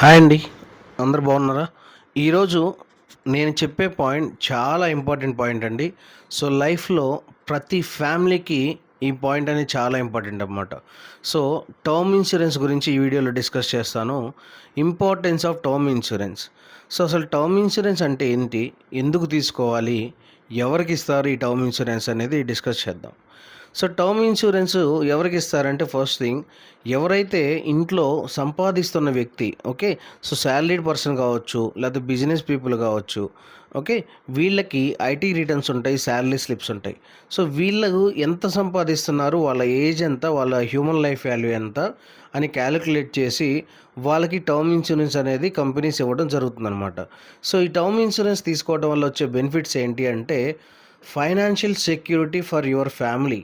Hi అండి. అందరూ బాగున్నారా? ఈరోజు నేను చెప్పే పాయింట్ చాలా ఇంపార్టెంట్ పాయింట్ అండి. సో, లైఫ్‌లో ప్రతి ఫ్యామిలీకి ఈ పాయింట్ అనేది చాలా ఇంపార్టెంట్ అనమాట. సో, టర్మ్ ఇన్సూరెన్స్ గురించి ఈ వీడియోలో డిస్కస్ చేస్తాను. Importance of term insurance. So, అసలు టర్మ్ ఇన్సూరెన్స్ అంటే ఏంటి? ఎందుకు తీసుకోవాలి? ఎవరికిస్తారు ఈ టర్మ్ ఇన్సూరెన్స్ అనేది డిస్కస్ చేద్దాం. సో, టర్మ్ ఇన్సూరెన్స్ ఎవరికి ఇస్తారంటే ఫస్ట్ థింగ్ ఎవరైతే ఇంట్లో సంపాదిస్తున్న వ్యక్తి, ఓకే. సో, సాలరీడ్ పర్సన్ కావచ్చు, లేకపోతే బిజినెస్ పీపుల్ కావచ్చు, ఓకే. వీళ్ళకి ఐటీ రిటర్న్స్ ఉంటాయి, సాలరీ స్లిప్స్ ఉంటాయి. సో, వీళ్ళు ఎంత సంపాదిస్తున్నారు, వాళ్ళ ఏజ్ ఎంత, వాళ్ళ హ్యూమన్ లైఫ్ వాల్యూ ఎంత అని క్యాలిక్యులేట్ చేసి వాళ్ళకి టర్మ్ ఇన్సూరెన్స్ అనేది కంపెనీస్ ఇవ్వడం జరుగుతుందనమాట. సో, ఈ టర్మ్ ఇన్సూరెన్స్ తీసుకోవడం వల్ల వచ్చే బెనిఫిట్స్ ఏంటి అంటే financial security for your family.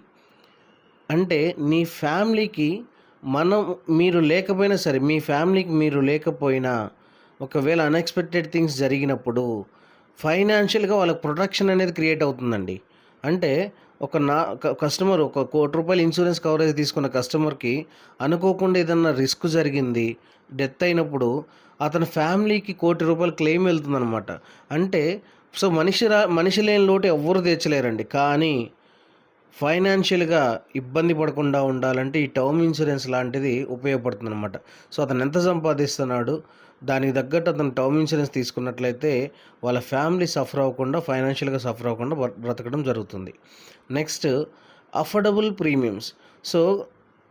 అంటే నీ ఫ్యామిలీకి మనం మీరు లేకపోయినా సరే, మీ ఫ్యామిలీకి మీరు లేకపోయినా ఒకవేళ అన్ఎక్స్‌పెక్టెడ్ థింగ్స్ జరిగినప్పుడు ఫైనాన్షియల్‌గా వాళ్ళకి ప్రొటెక్షన్ అనేది క్రియేట్ అవుతుందండి. అంటే ఒక నా కస్టమర్ ఒక రూ. 1,00,00,000 ఇన్సూరెన్స్ కవరేజ్ తీసుకున్న కస్టమర్‌కి అనుకోకుండా ఏదన్నా రిస్క్ జరిగింది, డెత్ అయినప్పుడు అతని ఫ్యామిలీకి రూ. 1,00,00,000 క్లెయిమ్ వెళ్తుందనమాట. అంటే సో, మనిషి లేని లోటు ఎవ్వరు తీర్చలేరండి. కానీ ఫైనాన్షియల్‌గా ఇబ్బంది పడకుండా ఉండాలంటే ఈ టర్మ్ ఇన్సూరెన్స్ లాంటిది ఉపయోగపడుతుందనమాట. సో, అతను ఎంత సంపాదిస్తున్నాడు, దానికి తగ్గట్టు అతను టర్మ్ ఇన్సూరెన్స్ తీసుకున్నట్లయితే వాళ్ళ ఫ్యామిలీ సఫర్ అవ్వకుండా, ఫైనాన్షియల్‌గా సఫర్ అవ్వకుండా బ్రతకడం జరుగుతుంది. Next affordable premiums. సో,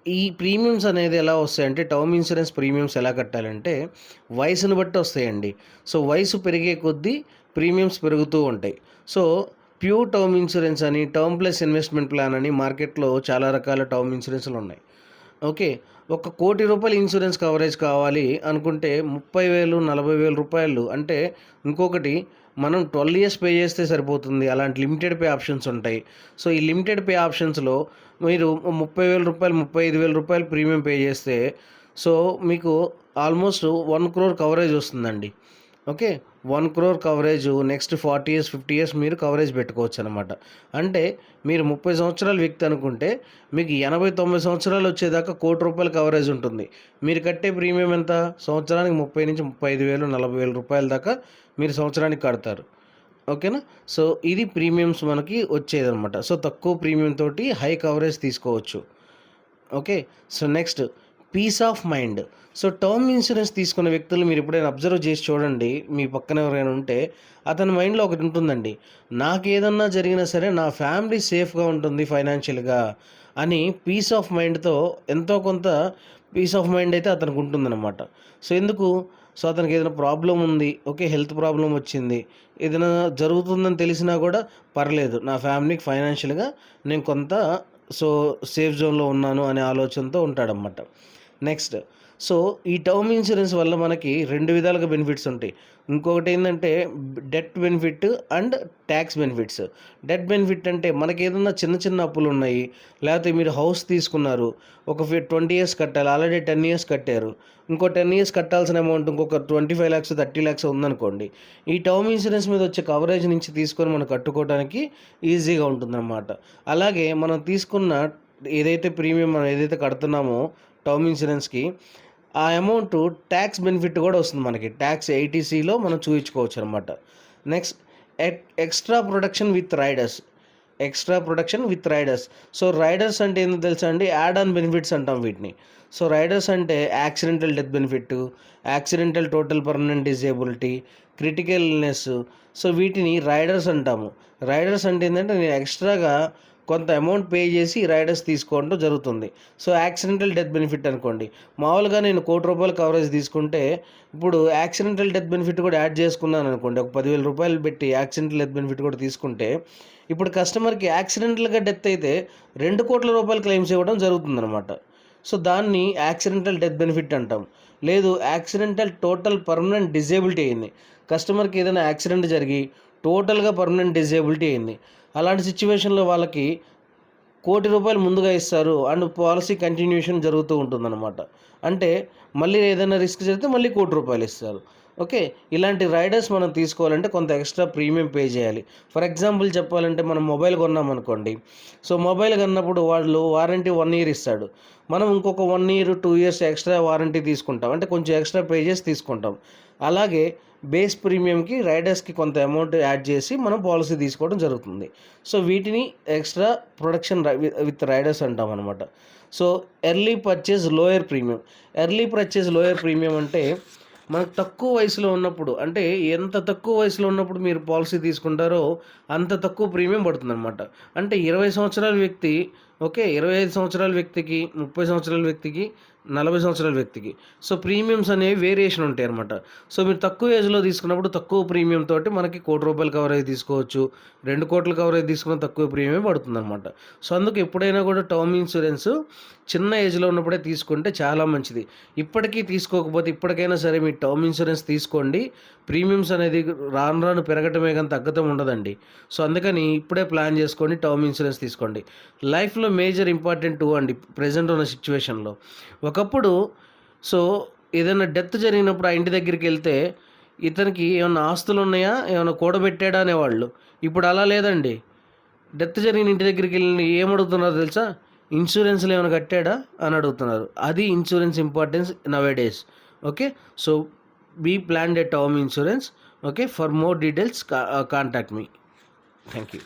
ఈ ప్రీమియమ్స్ అనేది ఎలా వస్తాయంటే టర్మ్ ఇన్సూరెన్స్ ప్రీమియమ్స్ ఎలా కట్టాలంటే వయసును బట్టి వస్తాయండి. సో, వయసు పెరిగే కొద్దీ ప్రీమియమ్స్ పెరుగుతూ ఉంటాయి. సో, ప్యూర్ టర్మ్ ఇన్సూరెన్స్ అని, టర్మ్ ప్లస్ ఇన్వెస్ట్మెంట్ ప్లాన్ అని మార్కెట్‌లో చాలా రకాల టర్మ్ ఇన్సూరెన్స్‌లు ఉన్నాయి. ఓకే. ఒక రూ. 1,00,00,000 ఇన్సూరెన్స్ కవరేజ్ కావాలి అనుకుంటే 30,000, 40,000 అంటే ఇంకొకటి మనం 12 ఇయర్స్ పే చేస్తే సరిపోతుంది. అలాంటి లిమిటెడ్ పే ఆప్షన్స్ ఉంటాయి. సో, ఈ లిమిటెడ్ పే ఆప్షన్స్‌లో మీరు రూ. 30,000, రూ. 35,000 ప్రీమియం పే చేస్తే సో, మీకు ఆల్మోస్ట్ 1,00,00,000 కవరేజ్ వస్తుందండి. Okay. 1,00,00,000 coverage next 40 years, 50 years మీరు కవరేజ్ పెట్టుకోవచ్చనమాట. అంటే మీరు 30 సంవత్సరాల వ్యక్తి అనుకుంటే మీకు 80, 90 సంవత్సరాలు వచ్చేదాకా రూ. 1,00,00,000 కవరేజ్ ఉంటుంది. మీరు కట్టే ప్రీమియం ఎంత? సంవత్సరానికి 30,000-35,000, రూ. 40,000 దాకా మీరు సంవత్సరానికి కడతారు. ఓకేనా? సో, ఇది ప్రీమియమ్స్ మనకి వచ్చేదనమాట. సో, తక్కువ ప్రీమియం తోటి హై కవరేజ్ తీసుకోవచ్చు. Okay. So, next peace of mind. So, term insurance తీసుకున్న వ్యక్తులు మీరు ఎప్పుడైనా అబ్జర్వ్ చేసి చూడండి. మీ పక్కన ఎవరైనా ఉంటే అతని మైండ్‌లో ఒకటి ఉంటుందండి. నాకేదన్నా జరిగినా సరే నా ఫ్యామిలీ సేఫ్‌గా ఉంటుంది ఫైనాన్షియల్‌గా అని పీస్ ఆఫ్ మైండ్‌తో ఎంతో కొంత పీస్ ఆఫ్ మైండ్ అయితే అతనికి ఉంటుందన్నమాట. సో, ఎందుకు? సో, అతనికి ఏదైనా ప్రాబ్లమ్ ఉంది. ఓకే. హెల్త్ ప్రాబ్లమ్ వచ్చింది. ఏదైనా జరుగుతుందని తెలిసినా కూడా పర్లేదు. నా ఫ్యామిలీకి ఫైనాన్షియల్‌గా నేను కొంత సో, సేఫ్ జోన్‌లో ఉన్నాను అనే ఆలోచనతో ఉంటాడనమాట. నెక్స్ట్ సో, ఈ టర్మ్ ఇన్సూరెన్స్ వల్ల మనకి 2 విధాలుగా బెనిఫిట్స్ ఉంటాయి. ఇంకొకటేందంటే death benefit and tax benefits. Death benefit అంటే మనకేదన్నా చిన్న చిన్న అప్పులున్నాయి, లేకపోతే మీరు హౌస్ తీసుకున్నారు. ఒక 20 ఇయర్స్ కట్టాలి. ఆల్రెడీ 10 ఇయర్స్ కట్టారు. ఇంకో 10 ఇయర్స్ కట్టాల్సిన అమౌంట్ ఇంకొక 25,00,000, 30,00,000 ఉందనుకోండి. ఈ టర్మ్ ఇన్సూరెన్స్ మీద వచ్చే కవరేజ్ నుంచి తీసుకొని మనం కట్టుకోవడానికి ఈజీగా ఉంటుందన్నమాట. అలాగే మనం తీసుకున్న ఏదైతే ప్రీమియం మనం ఏదైతే కడుతున్నామో టర్మ్ ఇన్సూరెన్స్‌కి ఆ అమౌంటు ట్యాక్స్ బెనిఫిట్ కూడా వస్తుంది మనకి. ట్యాక్స్ 80సిలో మనం చూయించుకోవచ్చనమాట. Next extra protection with riders. Extra protection with riders. So, riders అంటే ఏందో తెలుసా అండి? యాడ్ ఆన్ బెనిఫిట్స్ అంటాం వీటిని. సో, రైడర్స్ అంటే accidental death benefit, accidental total permanent disability, critical illness. So, వీటిని రైడర్స్ అంటాము. రైడర్స్ అంటే ఏంటంటే నేను ఎక్స్‌ట్రాగా కొంత అమౌంట్ పే చేసి రైడర్స్ తీసుకోవడం జరుగుతుంది. సో, యాక్సిడెంటల్ డెత్ బెనిఫిట్ అనుకోండి. మామూలుగా నేను రూ. 1,00,00,000 కవరేజ్ తీసుకుంటే ఇప్పుడు యాక్సిడెంటల్ డెత్ బెనిఫిట్ కూడా యాడ్ చేసుకున్నాను అనుకోండి. ఒక రూ. 10,000 పెట్టి యాక్సిడెంటల్ డెత్ బెనిఫిట్ కూడా తీసుకుంటే ఇప్పుడు కస్టమర్‌కి యాక్సిడెంటల్‌గా డెత్ అయితే రూ. 2,00,00,000 క్లెయిమ్స్ ఇవ్వడం జరుగుతుందనమాట. సో, దాన్ని యాక్సిడెంటల్ డెత్ బెనిఫిట్ అంటాం. లేదు యాక్సిడెంటల్ టోటల్ పర్మనెంట్ డిజేబిలిటీ అయింది. కస్టమర్‌కి ఏదైనా యాక్సిడెంట్ జరిగి టోటల్‌గా పర్మనెంట్ డిజేబిలిటీ అయింది. అలాంటి సిట్యుయేషన్‌లో వాళ్ళకి రూ. 1,00,00,000 ముందుగా ఇస్తారు. అండ్ పాలసీ కంటిన్యూషన్ జరుగుతూ ఉంటుందన్నమాట. అంటే మళ్ళీ ఏదైనా రిస్క్ జరిగితే మళ్ళీ రూ. 1,00,00,000 ఇస్తారు. ఓకే. ఇలాంటి రైడర్స్ మనం తీసుకోవాలంటే కొంత ఎక్స్‌ట్రా ప్రీమియం పే చేయాలి. ఫర్ ఎగ్జాంపుల్ చెప్పాలంటే మనం మొబైల్ కొన్నామనుకోండి. సో, మొబైల్ కొన్నప్పుడు వాళ్ళు వారంటీ 1 ఇయర్ ఇస్తాడు. మనం ఇంకొక 1 ఇయర్, 2 ఇయర్స్ ఎక్స్‌ట్రా వారంటీ తీసుకుంటాం. అంటే కొంచెం ఎక్స్‌ట్రా పే చేసి తీసుకుంటాం. అలాగే బేస్ ప్రీమియంకి రైడర్స్‌కి కొంత అమౌంట్ యాడ్ చేసి మనం పాలసీ తీసుకోవడం జరుగుతుంది. సో, వీటిని ఎక్స్‌ట్రా ప్రొడక్షన్ విత్ రైడర్స్ అంటామనమాట. So, early purchase lower premium. Early purchase lower premium అంటే మనకు తక్కువ వయసులో ఉన్నప్పుడు అంటే ఎంత తక్కువ వయసులో ఉన్నప్పుడు మీరు పాలసీ తీసుకుంటారో అంత తక్కువ ప్రీమియం పడుతుందనమాట. అంటే 20 సంవత్సరాల వ్యక్తి ఓకే. 25 సంవత్సరాల వ్యక్తికి, 30 సంవత్సరాల వ్యక్తికి, 40 సంవత్సరాల వ్యక్తికి. సో, ప్రీమియమ్స్ అనేవి వేరియేషన్ ఉంటాయన్నమాట. సో, మీరు తక్కువ ఏజ్‌లో తీసుకున్నప్పుడు తక్కువ ప్రీమియం తోటి మనకి రూ. 1,00,00,000 కవరేజ్ తీసుకోవచ్చు. 2,00,00,000 కవరేజ్ తీసుకున్న తక్కువ ప్రీమియం పడుతుందనమాట. సో, అందుకు ఎప్పుడైనా కూడా టర్మ్ ఇన్సూరెన్స్ చిన్న ఏజ్‌లో ఉన్నప్పుడే తీసుకుంటే చాలా మంచిది. ఇప్పటికీ తీసుకోకపోతే ఇప్పటికైనా సరే మీ టర్మ్ ఇన్సూరెన్స్ తీసుకోండి. ప్రీమియమ్స్ అనేది రాను రాను పెరగటమే గాని తగ్గటం ఉండదండి. సో, అందుకని ఇప్పుడే ప్లాన్ చేసుకోండి. టర్మ్ ఇన్సూరెన్స్ తీసుకోండి. లైఫ్‌లో మేజర్ ఇంపార్టెంట్ అండి ప్రెజెంట్ ఉన్న సిట్యుయేషన్‌లో. ఒకప్పుడు సో, ఏదైనా డెత్ జరిగినప్పుడు ఆ ఇంటి దగ్గరికెళ్తే ఇతనికి ఏమన్నా ఆస్తులున్నాయా? ఏమన్నా కూడబెట్టాడా? అనేవాళ్ళు. ఇప్పుడు అలా లేదండి. డెత్ జరిగిన ఇంటి దగ్గరికెళ్ళి ఏమడుగుతున్నారో తెలుసా? ఇన్సూరెన్స్‌లు ఏమైనా కట్టాడా? అని అడుగుతున్నారు. అది insurance importance nowadays. Okay. So, be planned a term insurance. Okay. For more details contact me. Thank you.